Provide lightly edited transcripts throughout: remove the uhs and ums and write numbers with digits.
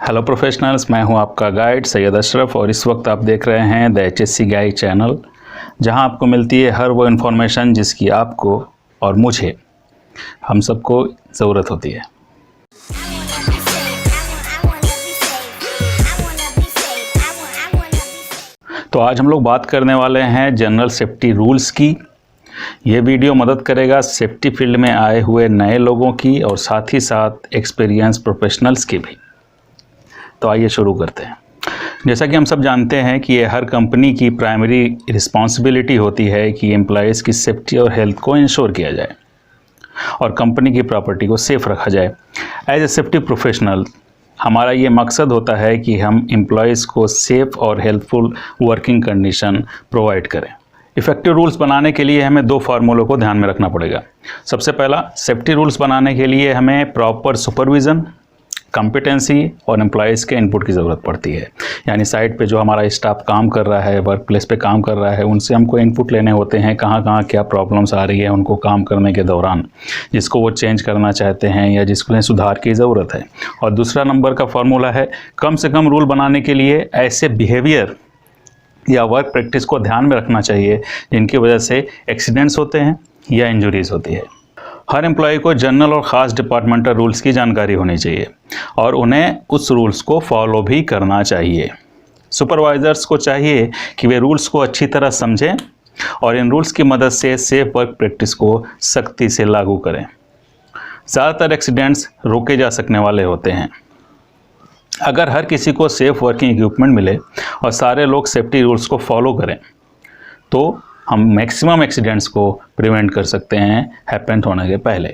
Hello professionals, मैं हूं आपका गाइड सैयद अशरफ और इस वक्त आप देख रहे हैं द HSC गाइड चैनल, जहां आपको मिलती है हर वो इन्फॉर्मेशन जिसकी आपको और मुझे, हम सबको ज़रूरत होती है। तो आज हम लोग बात करने वाले हैं जनरल सेफ्टी रूल्स की। ये वीडियो मदद करेगा सेफ्टी फील्ड में आए हुए नए लोगों की और साथ ही साथ एक्सपीरियंस प्रोफेशनल्स की भी। तो आइए शुरू करते हैं। जैसा कि हम सब जानते हैं कि ये हर कंपनी की प्राइमरी रिस्पॉन्सिबिलिटी होती है कि एम्प्लॉयज़ की सेफ्टी और हेल्थ को इंश्योर किया जाए और कंपनी की प्रॉपर्टी को सेफ रखा जाए। एज ए सेफ्टी प्रोफेशनल हमारा ये मकसद होता है कि हम एम्प्लॉयज़ को सेफ़ और हेल्पफुल वर्किंग कंडीशन प्रोवाइड करें। इफ़ेक्टिव रूल्स बनाने के लिए हमें दो फार्मूलों को ध्यान में रखना पड़ेगा। सबसे पहला, सेफ्टी रूल्स बनाने के लिए हमें प्रॉपर सुपरविज़न, कॉम्पिटेंसी और एम्प्लॉयज़ के इनपुट की ज़रूरत पड़ती है। यानी साइट पे जो हमारा स्टाफ काम कर रहा है, वर्क प्लेस पे काम कर रहा है, उनसे हमको इनपुट लेने होते हैं कहाँ कहाँ क्या प्रॉब्लम्स आ रही है उनको काम करने के दौरान, जिसको वो चेंज करना चाहते हैं या जिसको सुधार की ज़रूरत है। और दूसरा नंबर का फार्मूला है, कम से कम रूल बनाने के लिए ऐसे बिहेवियर या वर्क प्रैक्टिस को ध्यान में रखना चाहिए जिनकी वजह से एक्सीडेंट्स होते हैं या इंजरीज़ होती है। हर एम्प्लॉय को जनरल और ख़ास डिपार्टमेंटल रूल्स की जानकारी होनी चाहिए और उन्हें उस रूल्स को फॉलो भी करना चाहिए। सुपरवाइज़र्स को चाहिए कि वे रूल्स को अच्छी तरह समझें और इन रूल्स की मदद से सेफ वर्क प्रैक्टिस को सख्ती से लागू करें। ज़्यादातर एक्सीडेंट्स रोके जा सकने वाले होते हैं। अगर हर किसी को सेफ वर्किंग इक्विपमेंट मिले और सारे लोग सेफ्टी रूल्स को फॉलो करें तो हम मैक्सिमम एक्सीडेंट्स को प्रिवेंट कर सकते हैं हैपन होने के पहले।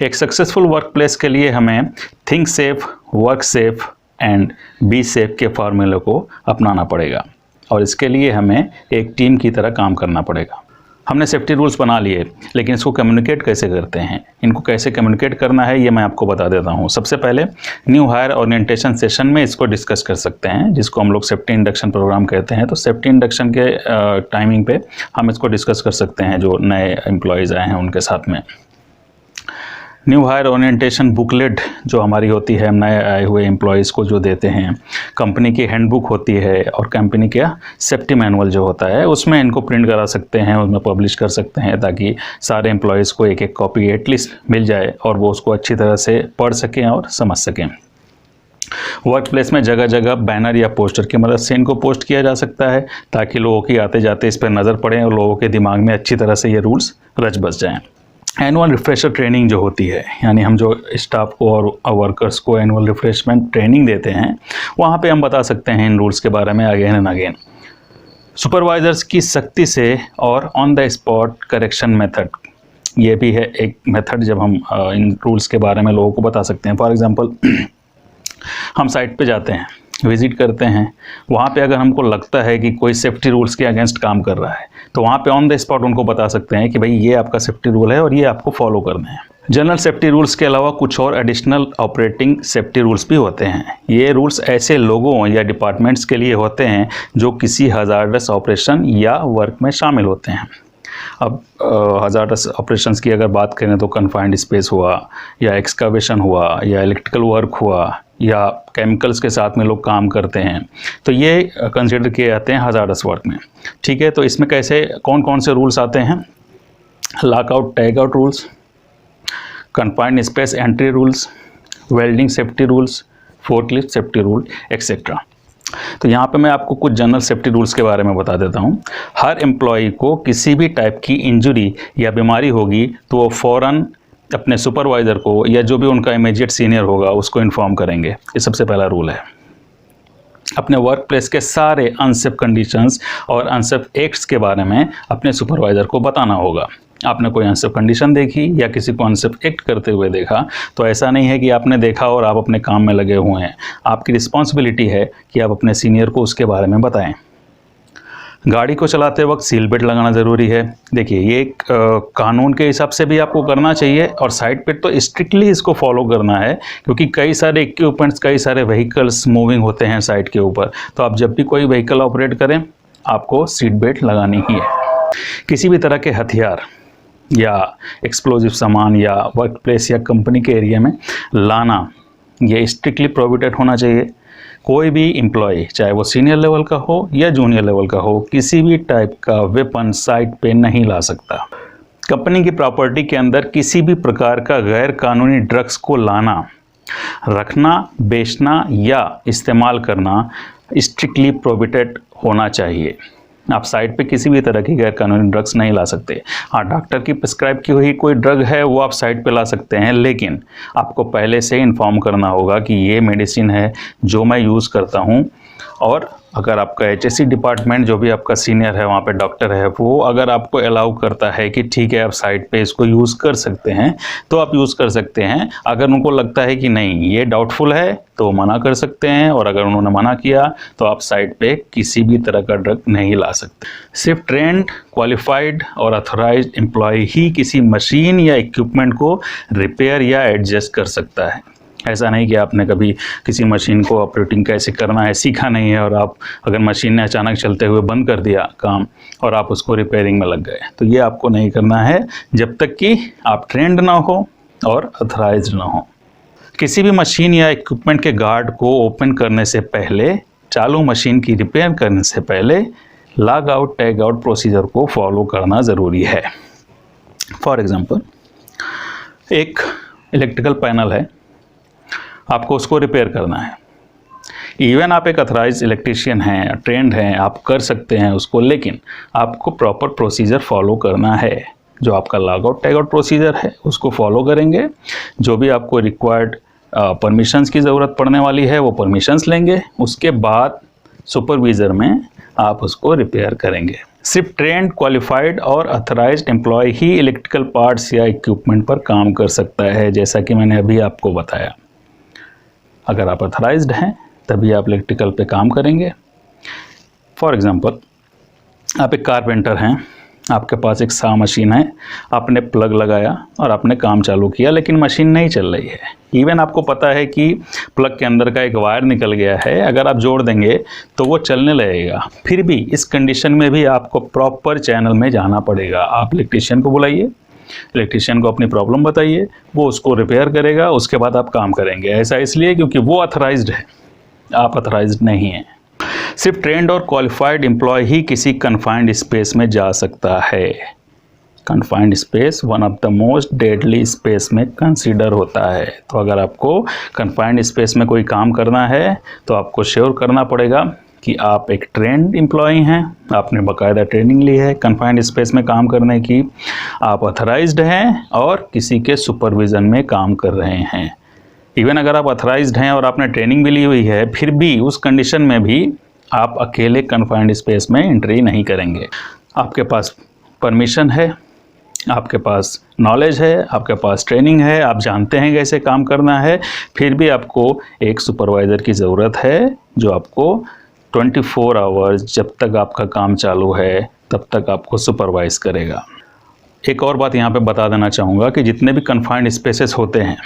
एक सक्सेसफुल वर्क प्लेस के लिए हमें think safe, work safe and be safe के फार्मूले को अपनाना पड़ेगा और इसके लिए हमें एक टीम की तरह काम करना पड़ेगा। हमने सेफ्टी रूल्स बना लिए, लेकिन इसको कम्युनिकेट कैसे करते हैं, इनको कैसे कम्युनिकेट करना है, ये मैं आपको बता देता हूँ। सबसे पहले न्यू हायर ओरिएंटेशन सेशन में इसको डिस्कस कर सकते हैं, जिसको हम लोग सेफ्टी इंडक्शन प्रोग्राम कहते हैं। तो सेफ्टी इंडक्शन के टाइमिंग पे हम इसको डिस्कस कर सकते हैं जो नए एम्प्लॉयज़ आए हैं उनके साथ में। न्यू हायर ओरिएंटेशन बुकलेट जो हमारी होती है, हम नए आए हुए एम्प्लॉयज़ को जो देते हैं, कंपनी की हैंडबुक होती है और कंपनी का सेफ्टी मैनुअल जो होता है उसमें इनको प्रिंट करा सकते हैं, उसमें पब्लिश कर सकते हैं ताकि सारे एम्प्लॉयज़ को एक एक कॉपी एटलीस्ट मिल जाए और वो उसको अच्छी तरह से पढ़ सकें और समझ सकें। वर्क प्लेस में जगह जगह बैनर या पोस्टर की मदद से इनको पोस्ट किया जा सकता है ताकि लोगों की आते जाते इस पर नज़र पड़े और लोगों के दिमाग में अच्छी तरह से ये रूल्स रच बस जाएँ। एनुअल रिफ्रेशर ट्रेनिंग जो होती है, यानी हम जो स्टाफ को और वर्कर्स को एनुअल रिफ्रेशमेंट ट्रेनिंग देते हैं, वहाँ पे हम बता सकते हैं इन रूल्स के बारे में अगेन एंड अगेन। सुपरवाइज़र्स की सख्ती से और on the spot correction method, ये भी है एक मेथड जब हम इन रूल्स के बारे में लोगों को बता सकते हैं। फॉर एग्ज़ाम्पल हम साइट पे जाते हैं, विज़िट करते हैं, वहाँ पे अगर हमको लगता है कि कोई सेफ्टी रूल्स के अगेंस्ट काम कर रहा है तो वहाँ पे ऑन द स्पॉट उनको बता सकते हैं कि भाई ये आपका सेफ्टी रूल है और ये आपको फॉलो करने हैं। जनरल सेफ्टी रूल्स के अलावा कुछ और एडिशनल ऑपरेटिंग सेफ्टी रूल्स भी होते हैं। ये रूल्स ऐसे लोगों या डिपार्टमेंट्स के लिए होते हैं जो किसी हज़ार्डस ऑपरेशन या वर्क में शामिल होते हैं। अब हज़ार्डस ऑपरेशंस की अगर बात करें तो कन्फाइंड स्पेस हुआ या एक्सकवेशन हुआ या इलेक्ट्रिकल वर्क हुआ या केमिकल्स के साथ में लोग काम करते हैं, तो ये कंसिडर किए जाते हैं हज़ार्डस वर्क में। ठीक है, तो इसमें कैसे कौन कौन से रूल्स आते हैं? Lockout tag out rules, confined space entry rules, welding safety rules, forklift safety rule etcetera. तो यहाँ पे मैं आपको कुछ जनरल सेफ्टी रूल्स के बारे में बता देता हूँ। हर एम्प्लॉय को किसी भी टाइप की इंजरी या बीमारी होगी तो वो फ़ौरन अपने सुपरवाइज़र को या जो भी उनका इमीडिएट सीनियर होगा उसको इन्फॉर्म करेंगे। ये सबसे पहला रूल है। अपने वर्क प्लेस के सारे अनसेफ कंडीशंस और अनसेफ एक्ट्स के बारे में अपने सुपरवाइज़र को बताना होगा। आपने कोई अनसेफ कंडीशन देखी या किसी को अनसेफ एक्ट करते हुए देखा तो ऐसा नहीं है कि आपने देखा और आप अपने काम में लगे हुए हैं। आपकी रिस्पॉन्सिबिलिटी है कि आप अपने सीनियर को उसके बारे में बताएं। गाड़ी को चलाते वक्त सील बेल्ट लगाना ज़रूरी है। देखिए, ये एक कानून के हिसाब से भी आपको करना चाहिए और साइड पे तो स्ट्रिक्टली इसको फॉलो करना है क्योंकि कई सारे इक्विपमेंट्स, कई सारे व्हीकल्स मूविंग होते हैं साइड के ऊपर। तो आप जब भी कोई व्हीकल ऑपरेट करें आपको सीट बेल्ट लगानी ही है। किसी भी तरह के हथियार या एक्सप्लोजिव सामान या वर्क प्लेस या कंपनी के एरिया में लाना ये स्ट्रिक्टली प्रोहिबिटेड होना चाहिए। कोई भी एम्प्लॉय, चाहे वो सीनियर लेवल का हो या जूनियर लेवल का हो, किसी भी टाइप का वेपन साइट पे नहीं ला सकता। कंपनी की प्रॉपर्टी के अंदर किसी भी प्रकार का गैर कानूनी ड्रग्स को लाना, रखना, बेचना या इस्तेमाल करना स्ट्रिक्टली प्रोहिबिटेड होना चाहिए। आप साइट पे किसी भी तरह की गैर कानूनी ड्रग्स नहीं ला सकते। हाँ, डॉक्टर की प्रिस्क्राइब की हुई कोई ड्रग है वो आप साइट पे ला सकते हैं, लेकिन आपको पहले से इन्फॉर्म करना होगा कि ये मेडिसिन है जो मैं यूज़ करता हूँ। और अगर आपका HSC डिपार्टमेंट, जो भी आपका सीनियर है वहाँ पे डॉक्टर है, वो अगर आपको अलाउ करता है कि ठीक है आप साइट पे इसको यूज़ कर सकते हैं तो आप यूज़ कर सकते हैं। अगर उनको लगता है कि नहीं ये डाउटफुल है तो मना कर सकते हैं, और अगर उन्होंने मना किया तो आप साइट पे किसी भी तरह का ड्रग नहीं ला सकते। सिर्फ ट्रेंड, क्वालिफाइड और अथॉराइज्ड एम्प्लॉय ही किसी मशीन या इक्विपमेंट को रिपेयर या एडजस्ट कर सकता है। ऐसा नहीं कि आपने कभी किसी मशीन को ऑपरेटिंग कैसे करना है सीखा नहीं है और आप अगर मशीन ने अचानक चलते हुए बंद कर दिया काम और आप उसको रिपेयरिंग में लग गए, तो ये आपको नहीं करना है जब तक कि आप ट्रेंड ना हो और अथॉराइज्ड ना हो। किसी भी मशीन या इक्विपमेंट के गार्ड को ओपन करने से पहले, चालू मशीन की रिपेयर करने से पहले log out tag out procedure को फॉलो करना ज़रूरी है। फॉर एग्ज़ाम्पल, एक इलेक्ट्रिकल पैनल है, आपको उसको रिपेयर करना है। इवन आप एक अथराइज इलेक्ट्रीशियन हैं, ट्रेंड हैं, आप कर सकते हैं उसको, लेकिन आपको प्रॉपर प्रोसीजर फॉलो करना है। जो आपका log out tag out procedure है उसको फॉलो करेंगे। जो भी आपको रिक्वायर्ड परमिशंस की ज़रूरत पड़ने वाली है वो परमिशंस लेंगे, उसके बाद सुपरविज़र में आप उसको रिपेयर करेंगे। सिर्फ ट्रेंड, क्वालिफाइड और अथराइज्ड एम्प्लॉय ही इलेक्ट्रिकल पार्ट्स या इक्विपमेंट पर काम कर सकता है, जैसा कि मैंने अभी आपको बताया। अगर आप अथराइज्ड हैं तभी आप इलेक्ट्रिकल पे काम करेंगे। फॉर एग्ज़ाम्पल, आप एक कारपेंटर हैं, आपके पास एक सा मशीन है, आपने प्लग लगाया और आपने काम चालू किया, लेकिन मशीन नहीं चल रही है। इवन आपको पता है कि प्लग के अंदर का एक वायर निकल गया है, अगर आप जोड़ देंगे तो वो चलने लगेगा। फिर भी इस कंडीशन में भी आपको प्रॉपर चैनल में जाना पड़ेगा। आप इलेक्ट्रीशियन को बुलाइए, इलेक्ट्रीशियन को अपनी प्रॉब्लम बताइए, वो उसको रिपेयर करेगा, उसके बाद आप काम करेंगे। ऐसा इसलिए क्योंकि वो अथराइज्ड है, आप अथराइज्ड नहीं हैं। सिर्फ ट्रेंड और क्वालिफाइड एम्प्लॉय ही किसी कन्फाइंड स्पेस में जा सकता है। Confined space one of the most deadly space में कंसीडर होता है। तो अगर आपको कन्फाइंड स्पेस में कोई काम करना है तो आपको श्योर करना पड़ेगा कि आप एक ट्रेंड एम्प्लॉय हैं, आपने बाकायदा ट्रेनिंग ली है कन्फाइंड स्पेस में काम करने की, आप अथराइज्ड हैं और किसी के सुपरविज़न में काम कर रहे हैं। इवन अगर आप अथराइज्ड हैं और आपने ट्रेनिंग भी ली हुई है, फिर भी उस कंडीशन में भी आप अकेले कन्फाइंड स्पेस में एंट्री नहीं करेंगे। आपके पास परमिशन है, आपके पास नॉलेज है, आपके पास ट्रेनिंग है, आप जानते हैं कैसे काम करना है, फिर भी आपको एक सुपरवाइज़र की ज़रूरत है जो आपको 24 आवर्स जब तक आपका काम चालू है तब तक आपको सुपरवाइज़ करेगा। एक और बात यहाँ पे बता देना चाहूँगा कि जितने भी कन्फाइंड स्पेसेस होते हैं,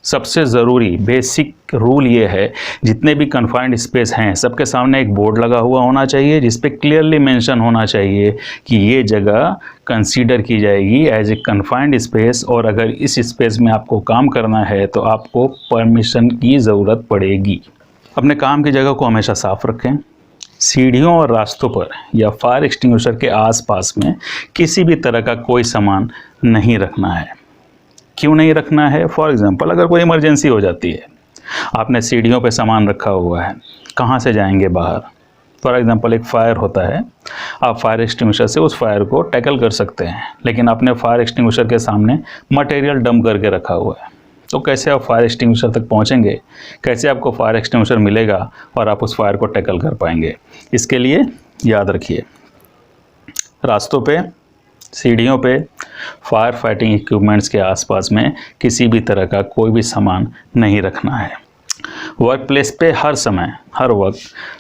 सबसे ज़रूरी बेसिक रूल ये है, जितने भी कन्फाइंड स्पेस हैं सबके सामने एक बोर्ड लगा हुआ होना चाहिए जिस पे क्लियरली मेंशन होना चाहिए कि ये जगह कंसीडर की जाएगी एज ए कन्फाइंड स्पेस, और अगर इस स्पेस में आपको काम करना है तो आपको परमिशन की ज़रूरत पड़ेगी। अपने काम की जगह को हमेशा साफ़ रखें। सीढ़ियों और रास्तों पर या फायर एक्सटिंग्विशर के आसपास में किसी भी तरह का कोई सामान नहीं रखना है। क्यों नहीं रखना है? फॉर एग्ज़ाम्पल, अगर कोई इमरजेंसी हो जाती है, आपने सीढ़ियों पे सामान रखा हुआ है, कहाँ से जाएंगे बाहर? फॉर एग्ज़ाम्पल, एक फायर होता है, आप फायर एक्सटिंग्विशर से उस फायर को टैकल कर सकते हैं, लेकिन आपने फायर एक्सटिंग्विशर के सामने मटेरियल डंप करके रखा हुआ है, तो कैसे आप फायर एक्सटिंग्विशर तक पहुंचेंगे? कैसे आपको फायर एक्सटिंग्विशर मिलेगा और आप उस फायर को टैकल कर पाएंगे? इसके लिए याद रखिए, रास्तों पे, सीढ़ियों पे, फायर फाइटिंग इक्विपमेंट्स के आसपास में किसी भी तरह का कोई भी सामान नहीं रखना है। वर्क प्लेस पे हर समय, हर वक्त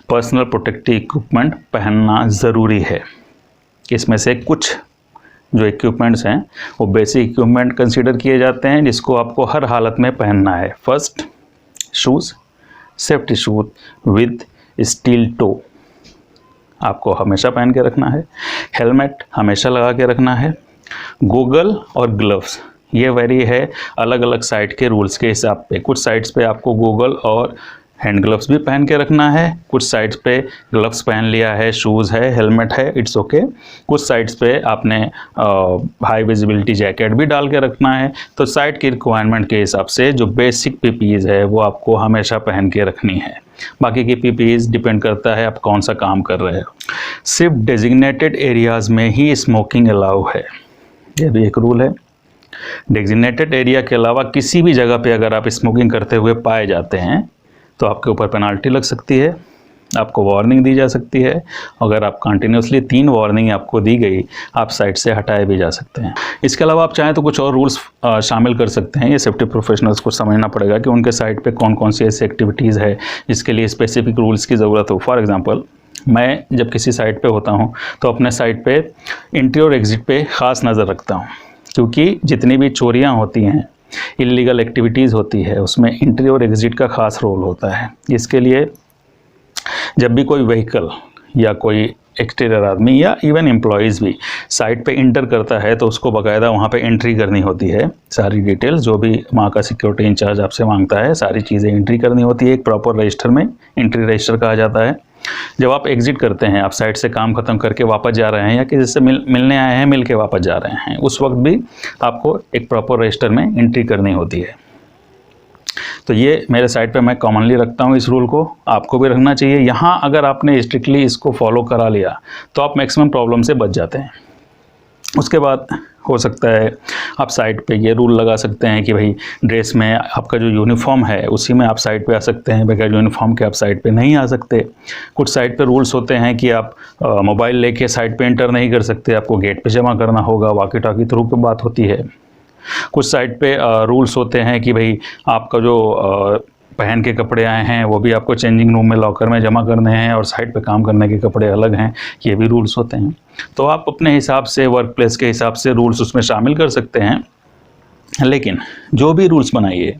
पर्सनल प्रोटेक्टिव इक्विपमेंट पहनना ज़रूरी है। इसमें से कुछ जो इक्विपमेंट्स हैं वो बेसिक इक्विपमेंट कंसीडर किए जाते हैं जिसको आपको हर हालत में पहनना है। First, shoes, safety shoes with steel toe आपको हमेशा पहन के रखना है। हेलमेट हमेशा लगा के रखना है। गॉगल और ग्लव्स ये वेरी है अलग अलग साइट के रूल्स के हिसाब पे। कुछ साइट्स पे आपको गूगल और हैंड ग्लव्स भी पहन के रखना है, कुछ साइट्स पे ग्लव्स पहन लिया है, शूज़ है, हेलमेट है, इट्स ओके। कुछ साइट्स पे आपने हाई विजिबिलिटी जैकेट भी डाल के रखना है। तो साइट की रिक्वायरमेंट के हिसाब से जो बेसिक पीपीईज है वो आपको हमेशा पहन के रखनी है। बाकी की पीपीईज डिपेंड करता है आप कौन सा काम कर रहे हो। सिर्फ डेजिग्नेटेड एरियाज़ में ही स्मोकिंग अलाउ है, ये भी एक रूल है। डेजिग्नेटेड एरिया के अलावा किसी भी जगह पे अगर आप स्मोकिंग करते हुए पाए जाते हैं तो आपके ऊपर पेनाल्टी लग सकती है, आपको वार्निंग दी जा सकती है। अगर आप कंटिन्यूसली 3 वार्निंग आपको दी गई, आप साइट से हटाए भी जा सकते हैं। इसके अलावा आप चाहें तो कुछ और रूल्स शामिल कर सकते हैं। ये सेफ्टी प्रोफेशनल्स को समझना पड़ेगा कि उनके साइट पे कौन कौन सी ऐसी एक्टिविटीज़ है जिसके लिए स्पेसिफिक रूल्स की ज़रूरत हो। फॉर एग्जांपल, मैं जब किसी साइट पे होता हूँ तो अपने साइट पे एंट्री और एग्ज़िट पे ख़ास नज़र रखता हूँ, क्योंकि जितनी भी चोरियाँ होती हैं, इलीगल एक्टिविटीज़ होती है, उसमें एंट्री और एग्ज़िट का ख़ास रोल होता है। इसके लिए जब भी कोई व्हीकल या कोई एक्सटीरियर आदमी या इवन एम्प्लॉयज़ भी साइट पे इंटर करता है तो उसको बाकायदा वहाँ पे एंट्री करनी होती है। सारी डिटेल्स जो भी वहाँ का सिक्योरिटी इंचार्ज आपसे मांगता है, सारी चीज़ें एंट्री करनी होती है एक प्रॉपर रजिस्टर में, एंट्री रजिस्टर कहा जाता है। जब आप एग्ज़िट करते हैं, आप साइट से काम ख़त्म करके वापस जा रहे हैं या किसी से मिलने आए हैं, मिल के वापस जा रहे हैं, उस वक्त भी आपको एक प्रॉपर रजिस्टर में एंट्री करनी होती है। तो ये मेरे साइट पे मैं कॉमनली रखता हूँ इस रूल को, आपको भी रखना चाहिए। यहाँ अगर आपने स्ट्रिक्टली इसको फॉलो करा लिया तो आप मैक्सिमम प्रॉब्लम से बच जाते हैं। उसके बाद हो सकता है आप साइट पे ये रूल लगा सकते हैं कि भाई ड्रेस में आपका जो यूनिफॉर्म है उसी में आप साइट पे आ सकते हैं, बगैर यूनिफॉर्म के आप साइट पे नहीं आ सकते। कुछ साइट पे रूल्स होते हैं कि आप मोबाइल लेके साइट पे एंटर नहीं कर सकते, आपको गेट पे जमा करना होगा, वॉकी टॉकी थ्रू पे बात होती है। कुछ साइट पे रूल्स होते हैं कि भाई आपका जो पहन के कपड़े आए हैं वो भी आपको चेंजिंग रूम में लॉकर में जमा करने हैं और साइट पे काम करने के कपड़े अलग हैं, ये भी रूल्स होते हैं। तो आप अपने हिसाब से, वर्क प्लेस के हिसाब से रूल्स उसमें शामिल कर सकते हैं, लेकिन जो भी रूल्स बनाइए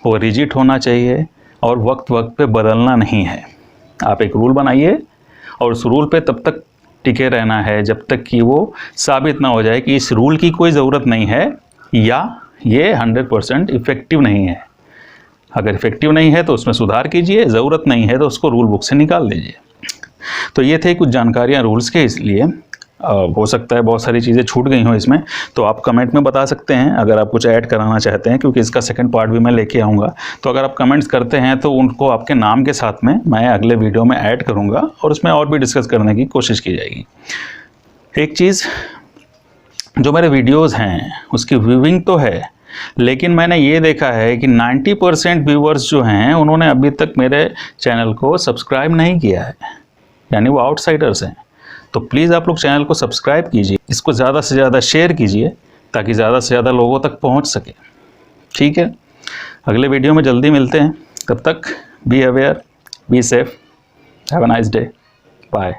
वो रिजिड होना चाहिए और वक्त वक्त पे बदलना नहीं है। आप एक रूल बनाइए और उस रूल पे तब तक टिके रहना है जब तक कि वो साबित ना हो जाए कि इस रूल की कोई ज़रूरत नहीं है या ये 100% इफ़ेक्टिव नहीं है। अगर इफ़ेक्टिव नहीं है तो उसमें सुधार कीजिए, ज़रूरत नहीं है तो उसको रूल बुक से निकाल दीजिए। तो ये थे कुछ जानकारियाँ रूल्स के, इसलिए हो सकता है बहुत सारी चीज़ें छूट गई हों इसमें, तो आप कमेंट में बता सकते हैं अगर आप कुछ ऐड कराना चाहते हैं, क्योंकि इसका सेकंड पार्ट भी मैं लेके आऊँगा। तो अगर आप कमेंट्स करते हैं तो उनको आपके नाम के साथ में मैं अगले वीडियो में ऐड करूँगा और उसमें और भी डिस्कस करने की कोशिश की जाएगी। एक चीज़, जो मेरे वीडियोज़ हैं उसकी व्यूइंग तो है, लेकिन मैंने ये देखा है कि 90% व्यूवर्स जो हैं उन्होंने अभी तक मेरे चैनल को सब्सक्राइब नहीं किया है, यानी वो आउटसाइडर्स हैं। तो प्लीज़ आप लोग चैनल को सब्सक्राइब कीजिए, इसको ज़्यादा से ज़्यादा शेयर कीजिए ताकि ज़्यादा से ज़्यादा लोगों तक पहुंच सके। ठीक है, अगले वीडियो में जल्दी मिलते हैं, तब तक be aware, be safe, have a nice day, bye.